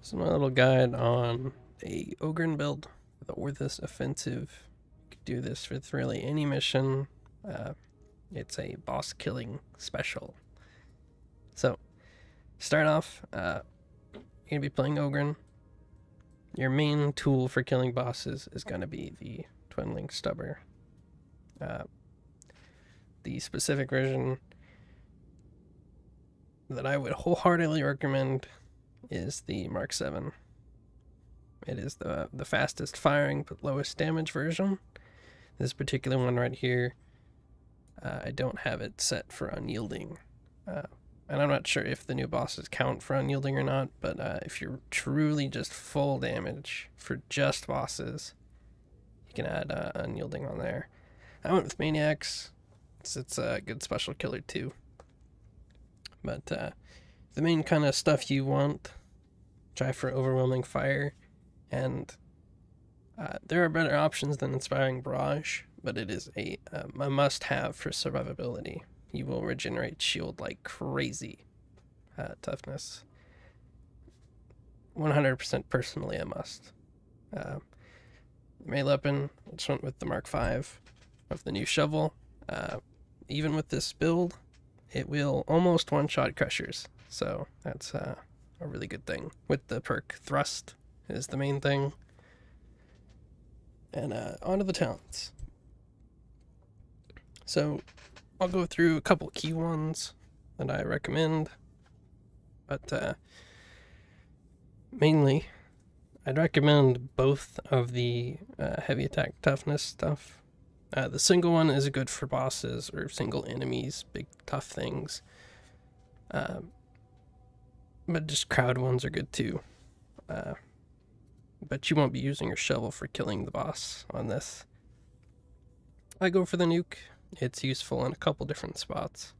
So my little guide on a Ogryn build, the Orthus offensive. You could do this with really any mission. It's a boss killing special. So, start off, you're gonna be playing Ogryn. Your main tool for killing bosses is gonna be the Twin-Link Stubber. The specific version that I would wholeheartedly recommend is the Mark 7. It is the fastest firing but lowest damage version. This particular one right here, I don't have it set for unyielding. And I'm not sure if the new bosses count for unyielding or not, but if you're truly just full damage for just bosses, you can add unyielding on there. I went with Maniacs. It's a good special killer too. But the main kind of stuff you want, try for overwhelming fire, and there are better options than Inspiring Barrage, but it is a must-have for survivability. You will regenerate shield like crazy. Toughness, 100% personally a must. Melee weapon, I just went with the Mark 5 of the new shovel. Even with this build, it will almost one-shot crushers, so that's a really good thing. With the perk Thrust is the main thing. And onto the talents. So I'll go through a couple key ones that I recommend, but mainly I'd recommend both of the heavy attack toughness stuff. The single one is good for bosses or single enemies, big tough things. But just crowd ones are good too. But you won't be using your shovel for killing the boss on this. I go for the nuke. It's useful in a couple different spots.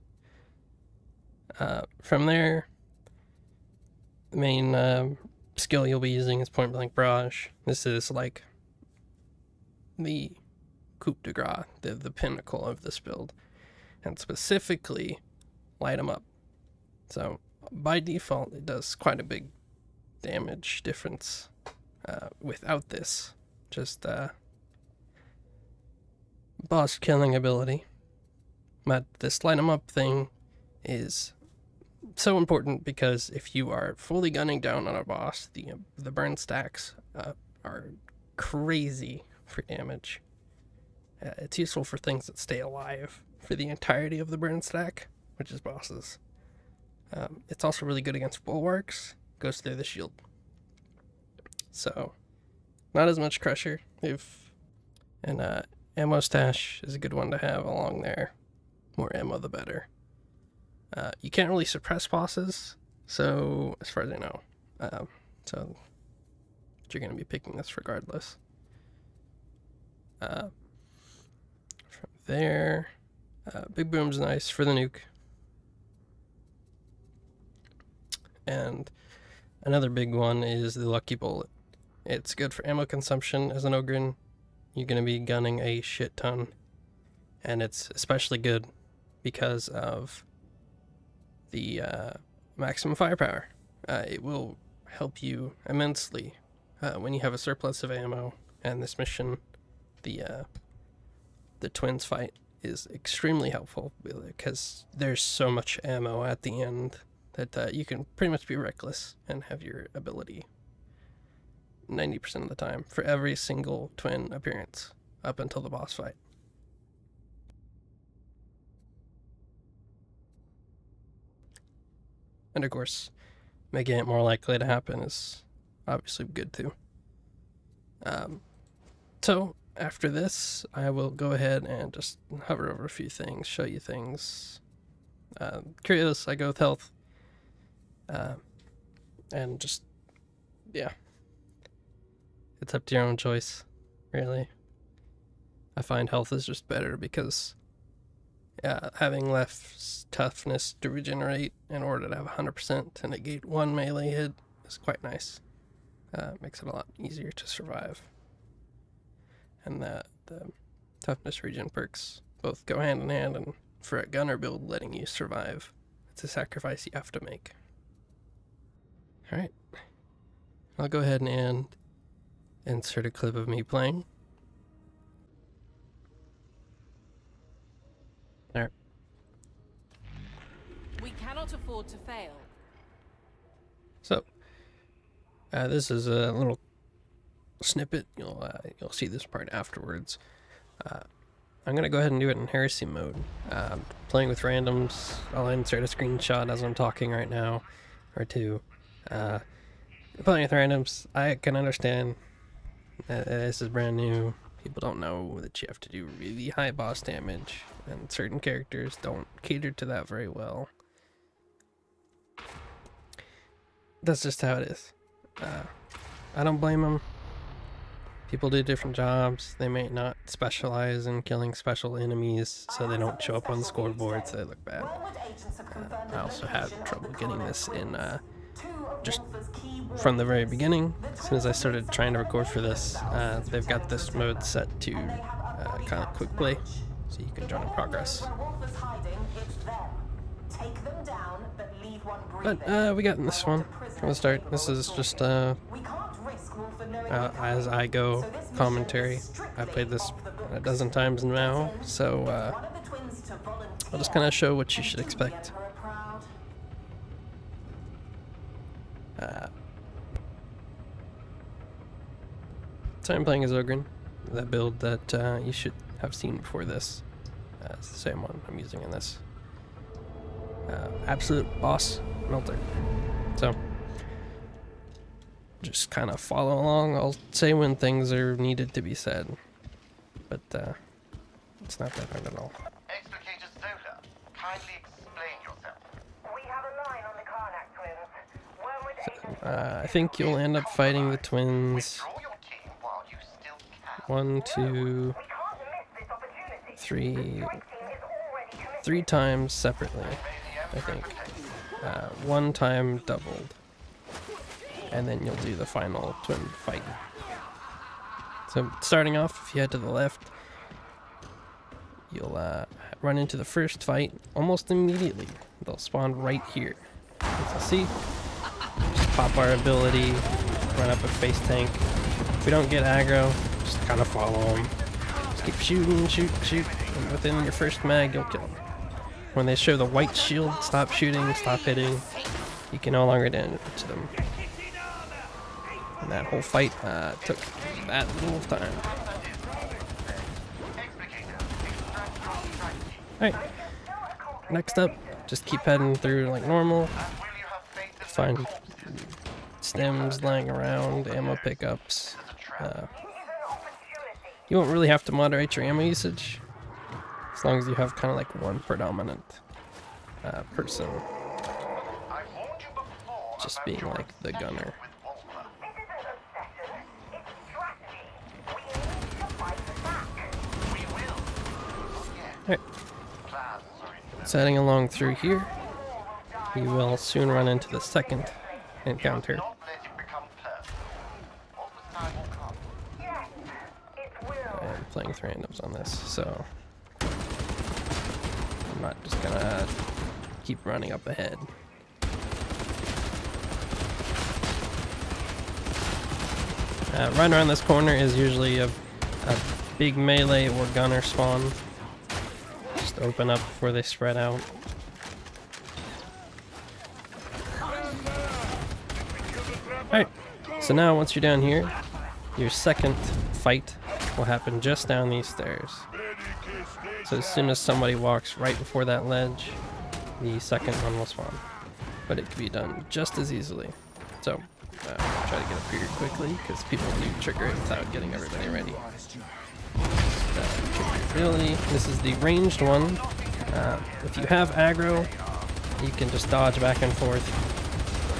From there, the main skill you'll be using is Point Blank Barrage. This is like the coup de grace, the pinnacle of this build, and specifically light them up. So by default, it does quite a big damage difference without this. Just boss killing ability. But this light 'em up thing is so important because if you are fully gunning down on a boss, the burn stacks are crazy for damage. It's useful for things that stay alive for the entirety of the burn stack, which is bosses. It's also really good against bulwarks, goes through the shield. So, not as much crusher. And ammo stash is a good one to have along there. More ammo, the better. You can't really suppress bosses, so as far as I know, so you're going to be picking this regardless. From there, Big Boom's nice for the nuke. And another big one is the Lucky Bullet. It's good for ammo consumption as an Ogryn. You're going to be gunning a shit ton. And it's especially good because of the maximum firepower. It will help you immensely when you have a surplus of ammo. And this mission, the twins fight, is extremely helpful because there's so much ammo at the end that you can pretty much be reckless and have your ability 90% of the time for every single twin appearance up until the boss fight. And of course, making it more likely to happen is obviously good too. So after this, I will go ahead and just hover over a few things, show you things. Curious, I go with health. And just, yeah. It's up to your own choice, really. I find health is just better because having less toughness to regenerate in order to have 100% to negate one melee hit is quite nice. Makes it a lot easier to survive. And the toughness regen perks both go hand in hand, and for a gunner build, letting you survive, it's a sacrifice you have to make. Alright. I'll go ahead and insert a clip of me playing. There. We cannot afford to fail. So, this is a little snippet. You'll see this part afterwards. I'm gonna go ahead and do it in heresy mode. Playing with randoms. I'll insert a screenshot as I'm talking right now, or two. Playing with randoms, I can understand this is brand new. People don't know that you have to do really high boss damage, and certain characters don't cater to that very well. That's just how it is. I don't blame them. People do different jobs. They may not specialize in killing special enemies, so they don't show up on the scoreboard, so they look bad. I also had trouble getting this in just from the very beginning. As soon as I started trying to record for this, they've got this mode set to kind of quick play, so you can join in progress. But we got in this one from the start. This is just as I go commentary. I played this a dozen times now, so I'll just kind of show what you should expect. So I'm playing as Ogryn, that build that you should have seen before this. It's the same one I'm using in this. Absolute boss melter. So just kind of follow along. I'll say when things are needed to be said, but it's not that hard at all. Explicator Zola, kindly explain yourself. We have a line on the Karnak twins. One with agents. I think you'll end up fighting the twins. Draw your team while you still can. 1, 2, We can't miss this opportunity. 3, Strike team is already committed. 3 times separately, I think. 1 time doubled. And then you'll do the final twin fight. So starting off, if you head to the left, you'll run into the first fight almost immediately. They'll spawn right here. As you see, just pop our ability, run up a face tank. If we don't get aggro, just kind of follow them. Just keep shooting, shoot, and within your first mag, you'll kill them. When they show the white shield, stop shooting, stop hitting, you can no longer damage them. And that whole fight took that little time. Alright, next up, just keep heading through like normal. Find stems lying around, ammo pickups. You won't really have to moderate your ammo usage, as long as you have kind of like one predominant person just being like the gunner. Alright, so heading along through here, you will soon run into the second encounter. I'm playing with randoms on this, so I'm not just gonna keep running up ahead. Right around this corner is usually a big melee or gunner spawn. Just open up before they spread out. Alright, so now once you're down here, your second fight will happen just down these stairs. So as soon as somebody walks right before that ledge, the second one will spawn. But it can be done just as easily. So, try to get up here quickly, because people do trigger it without getting everybody ready. Ability. This is the ranged one. If you have aggro, you can just dodge back and forth.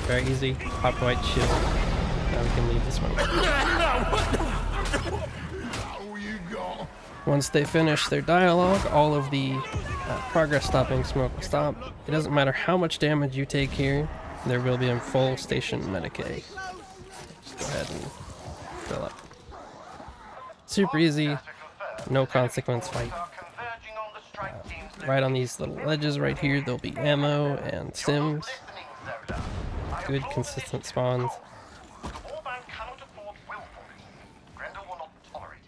Very easy. Pop white shield. Now we can leave this one. Once they finish their dialogue, all of the progress stopping smoke will stop. It doesn't matter how much damage you take here, there will be a full station Medicaid. Just go ahead and fill up. Super easy, no consequence fight. Right on these little ledges right here, there'll be ammo and stims. Good consistent spawns.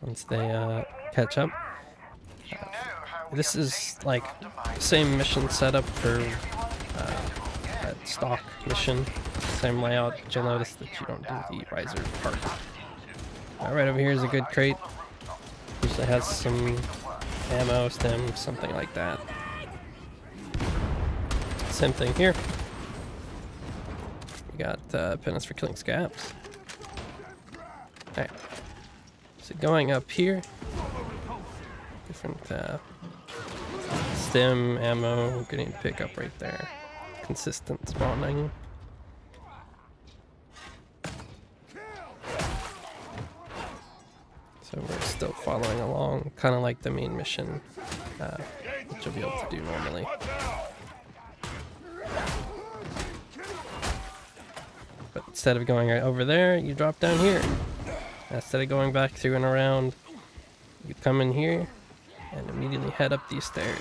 once they catch up. This is like same mission setup for that stock mission, same layout. But you'll notice that you don't do the riser part. Right over here is a good crate. Usually has some ammo, stem, something like that. Same thing here. We got penance for killing scabs. Alright. So going up here, different stem, ammo, grenade pickup right there. Consistent spawning. So we're still following along, kind of like the main mission, which you'll be able to do normally. But instead of going right over there, you drop down here. Instead of going back through and around, you come in here and immediately head up these stairs.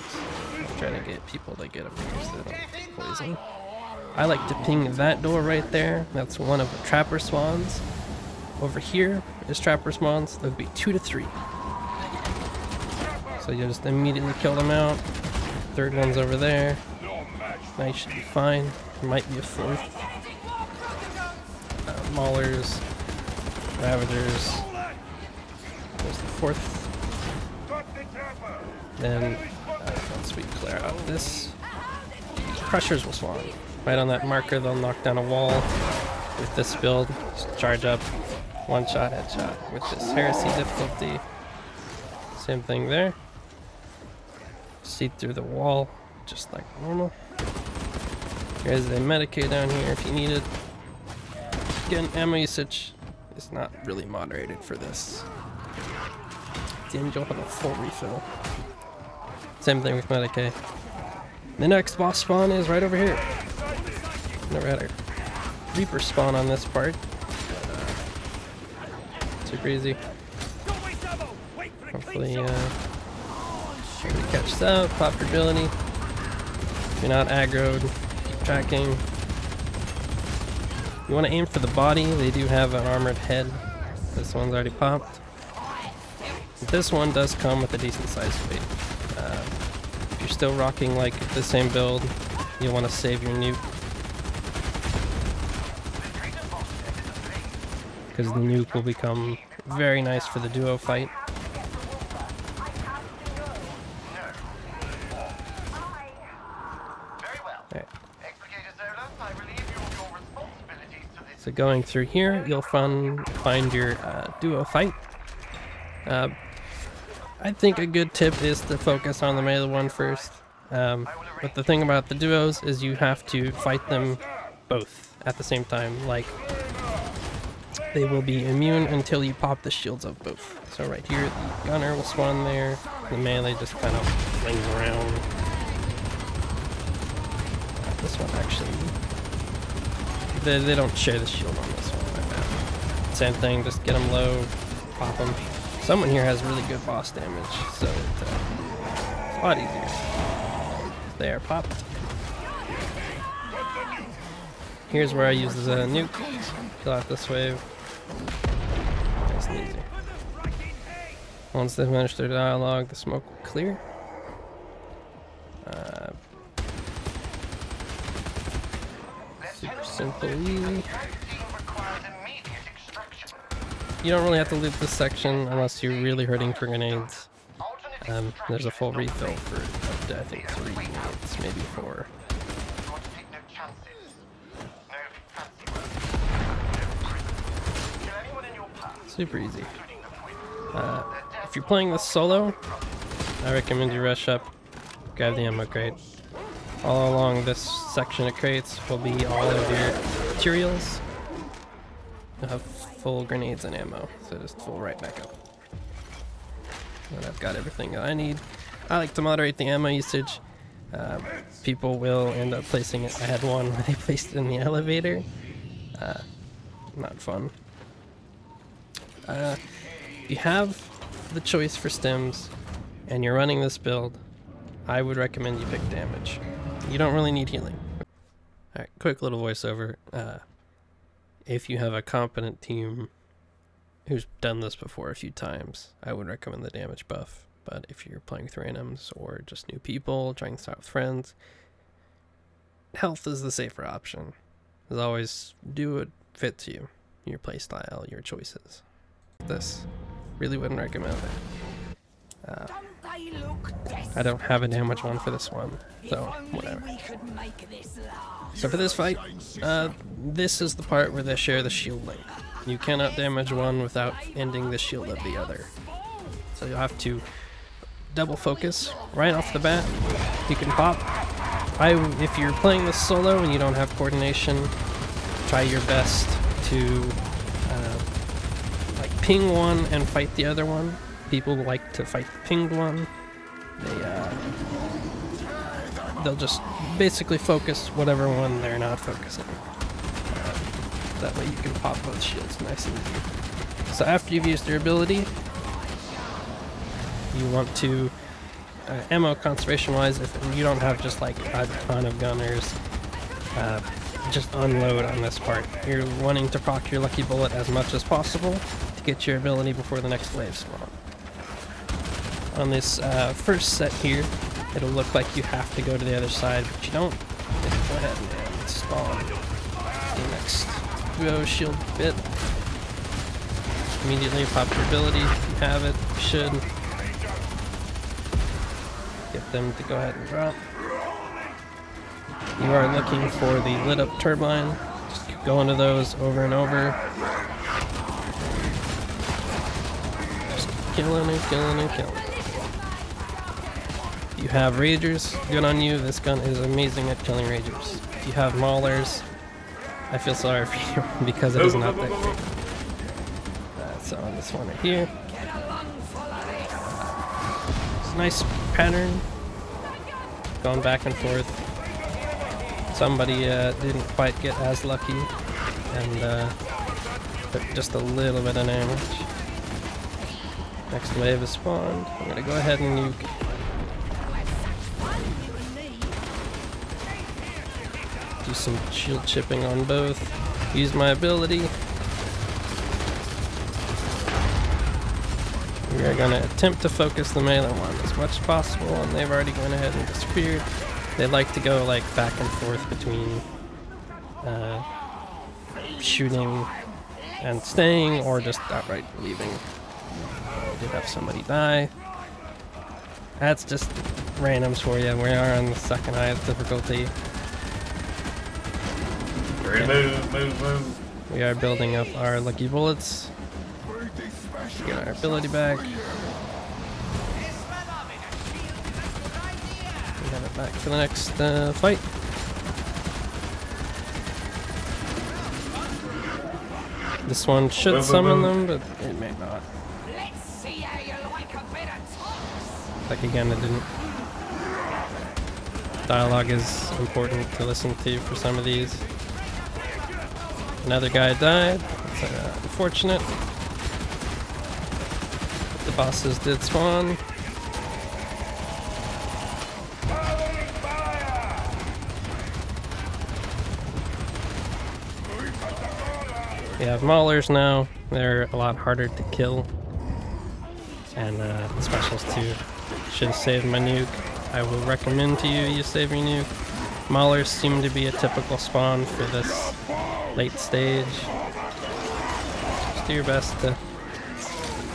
I'm trying to get people to get up here so they don't get poisoned. I like to ping that door right there. That's one of the trapper spawns. Over here is trapper spawns. There would be 2 to 3. So you just immediately kill them out. Third one's over there. Now you should be fine. There might be a fourth. Maulers, Ravagers. There's the fourth. Then once we clear out this, Crushers will spawn. Right on that marker, they'll knock down a wall. With this build, just charge up, one shot, headshot. With this heresy difficulty, same thing there. See through the wall, just like normal. There's a Medicaid down here if you need it. Again, ammo usage is not really moderated for this. At the end, you'll have a full refill. Same thing with Medicaid. The next boss spawn is right over here. Never had a Reaper spawn on this part. Super easy. Hopefully, catch up, pop your ability. If you're not aggroed, keep tracking. You want to aim for the body. They do have an armored head. This one's already popped. This one does come with a decent sized weight. If you're still rocking like the same build, you want to save your nuke. Because the nuke will become very nice for the duo fight. Alright. So going through here, you'll find your duo fight. I think a good tip is to focus on the melee one first. But the thing about the duos is you have to fight them both at the same time. Like, they will be immune until you pop the shields of both. So right here, the gunner will spawn there. The melee just kind of flings around. This one actually, they don't share the shield on this one. Like that. Same thing, just get them low, pop them. Someone here has really good boss damage, so it's a lot easier. They are popped. Here's where I use the nuke. Kill out this wave. Nice and easy. Once they've finished their dialogue, the smoke will clear. Super simple, easy. You don't really have to loot this section unless you're really hurting for grenades. There's a full refill for up to, I think, 3 grenades, maybe 4. Super easy. If you're playing this solo, I recommend you rush up, grab the ammo crate. All along this section of crates will be all of your materials. You'll have full grenades and ammo, so just full right back up. And I've got everything that I need. I like to moderate the ammo usage. People will end up placing it. I had one where they placed it in the elevator. Not fun. If you have the choice for stims and you're running this build, I would recommend you pick damage. You don't really need healing. Alright, quick little voiceover. If you have a competent team, who's done this before a few times, I would recommend the damage buff. But if you're playing with randoms or just new people trying to start with friends, health is the safer option. As always, do what fits you, your playstyle, your choices. This really wouldn't recommend it. I don't have a damage one for this one, so whatever. So for this fight, this is the part where they share the shield link. You cannot damage one without ending the shield of the other. So you'll have to double focus right off the bat. You can pop. If you're playing this solo and you don't have coordination, try your best to like ping one and fight the other one. People like to fight the pinged one. They'll just basically focus whatever one they're not focusing. That way you can pop both shields nice and easy. So after you've used your ability, you want to ammo conservation wise, if you don't have just like a ton of gunners, just unload on this part. You're wanting to proc your lucky bullet as much as possible to get your ability before the next wave spawn. On this first set here, it'll look like you have to go to the other side, but you don't. Just go ahead and spawn the next duo shield bit. Immediately pop your ability if you have it. You should. Get them to go ahead and drop. You are looking for the lit up turbine. Just keep going to those over and over. Just keep killing and killing and killing. If you have ragers, good on you. This gun is amazing at killing ragers. If you have maulers, I feel sorry for you because it is not that great. So on this one right here. It's a nice pattern. Going back and forth. Somebody didn't quite get as lucky and took just a little bit of damage. Next wave is spawned. I'm gonna go ahead and nuke. Do some shield chipping on both. Use my ability. We are going to attempt to focus the melee one as much as possible, and they've already gone ahead and disappeared. They like to go like back and forth between shooting and staying, or just outright leaving. I did have somebody die. That's just randoms for you. We are on the second highest difficulty. Move. We are building up our lucky bullets. Get our ability back. We have it back for the next fight. This one should summon them, but it may not. Like again, it didn't. Dialogue is important to listen to for some of these. Another guy died. That's unfortunate. The bosses did spawn. We have maulers now. They're a lot harder to kill. And the specials too. Should have saved my nuke. I will recommend to you save your nuke. Maulers seem to be a typical spawn for this late stage. Just do your best to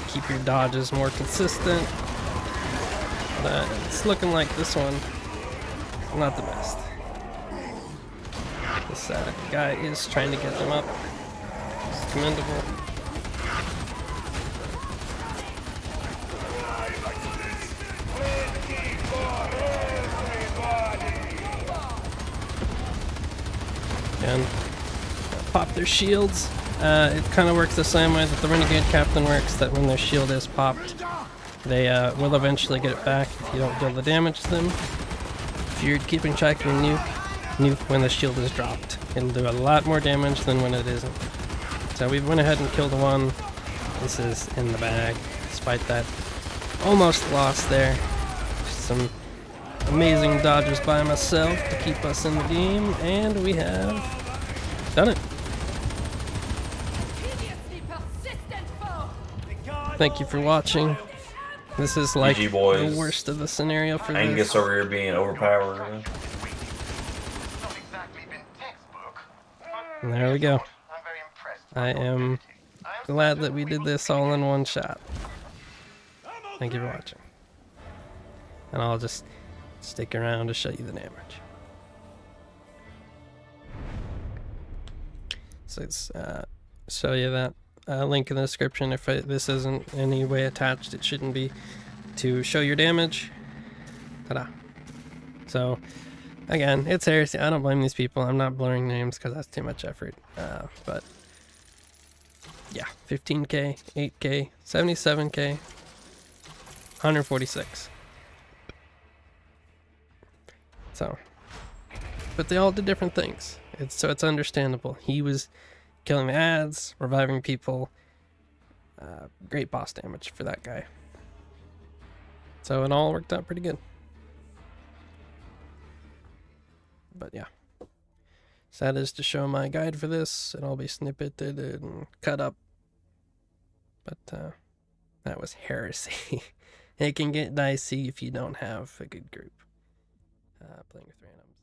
keep your dodges more consistent. But it's looking like this one is not the best. This guy is trying to get them up. It's commendable. And pop their shields. It kind of works the same way that the Renegade Captain works, that when their shield is popped, they will eventually get it back if you don't deal the damage to them. If you're keeping track of your nuke when the shield is dropped. It'll do a lot more damage than when it isn't. So we went ahead and killed one. This is in the bag, despite that almost loss there. Just some amazing dodges by myself to keep us in the game, and we have done it. Hideously persistent foe. Thank you for watching. This is like GG boys. the worst of the scenario for Angus this. over here being overpowered. Not exactly been textbook, but And there we go. I'm very impressed. I am glad that we did this all in one shot. Thank you for watching. And I'll just stick around to show you the damage. So it's show you that link in the description. If this isn't any way attached, it shouldn't be, to show your damage. Ta-da. So again, it's heresy. I don't blame these people. I'm not blurring names because that's too much effort. But yeah, 15k, 8k, 77k, 146. So, but they all did different things. So it's understandable. He was killing the ads, reviving people. Great boss damage for that guy. So it all worked out pretty good. But yeah. So that is to show my guide for this. It'll all be snippeted and cut up. But that was heresy. It can get dicey if you don't have a good group playing with randoms.